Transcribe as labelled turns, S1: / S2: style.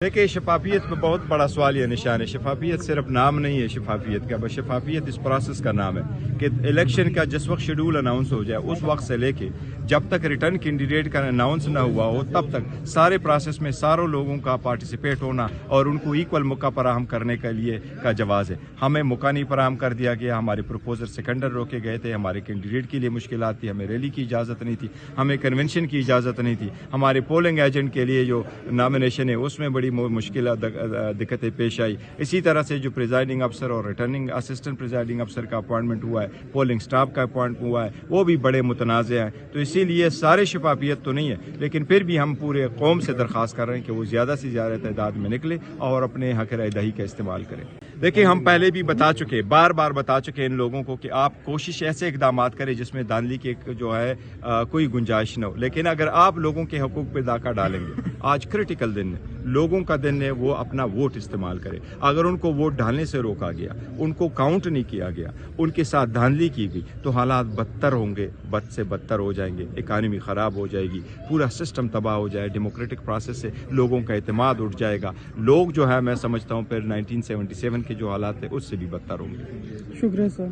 S1: دیکھیں شفافیت پہ بہت بڑا سوال یا نشان ہے. شفافیت صرف نام نہیں ہے شفافیت کا، بس شفافیت اس پروسیس کا نام ہے کہ الیکشن کا جس وقت شیڈول اناؤنس ہو جائے اس وقت سے لے کے جب تک ریٹرن کینڈیڈیٹ کا اناؤنس نہ ہوا ہو تب تک سارے پروسیس میں ساروں لوگوں کا پارٹیسپیٹ ہونا اور ان کو ایکول موقع فراہم کرنے کے لیے کا جواز ہے. ہمیں موقع نہیں فراہم کر دیا گیا، ہمارے پروپوزر سیکنڈر روکے گئے تھے، ہمارے کینڈیڈیٹ کے لیے مشکلات تھی، ہمیں ریلی کی اجازت نہیں تھی، ہمیں کنونشن کی اجازت نہیں تھی، ہمارے پولنگ ایجنٹ کے لیے جو نامینیشن ہے اس میں بڑی مشکلات دقتیں پیش آئی. اسی طرح سے جو پریزائڈنگ افسر اور ریٹرننگ اسسٹنٹ پریزائڈنگ افسر کا اپوائنٹمنٹ ہوا ہے، پولنگ سٹاف کا اپوائنٹ ہوا ہے، وہ بھی بڑے متنازع ہیں. تو اسی لیے سارے شفافیت تو نہیں ہے، لیکن پھر بھی ہم پورے قوم سے درخواست کر رہے ہیں کہ وہ زیادہ سے زیادہ تعداد میں نکلے اور اپنے حق رائے دہی کا استعمال کریں. دیکھیں ہم پہلے بھی بتا چکے، بار بار بتا چکے ان لوگوں کو کہ آپ کوشش ایسے اقدامات کریں جس میں دھاندلی کی جو ہے کوئی گنجائش نہ ہو. لیکن اگر آپ لوگوں کے حقوق پہ ڈاکہ ڈالیں گے، آج کریٹیکل دن ہے، لوگوں کا دن ہے، وہ اپنا ووٹ استعمال کرے. اگر ان کو ووٹ ڈالنے سے روکا گیا، ان کو کاؤنٹ نہیں کیا گیا، ان کے ساتھ دھاندلی کی گئی تو حالات بدتر ہوں گے، بد سے بدتر ہو جائیں گے، اکانومی خراب ہو جائے گی، پورا سسٹم تباہ ہو جائے، ڈیموکریٹک پروسیس سے لوگوں کا اعتماد اٹھ جائے گا. لوگ جو ہے میں سمجھتا ہوں پھر 1977 کے جو حالات تھے اس سے بھی بدتر ہوں گے.
S2: شکریہ سر.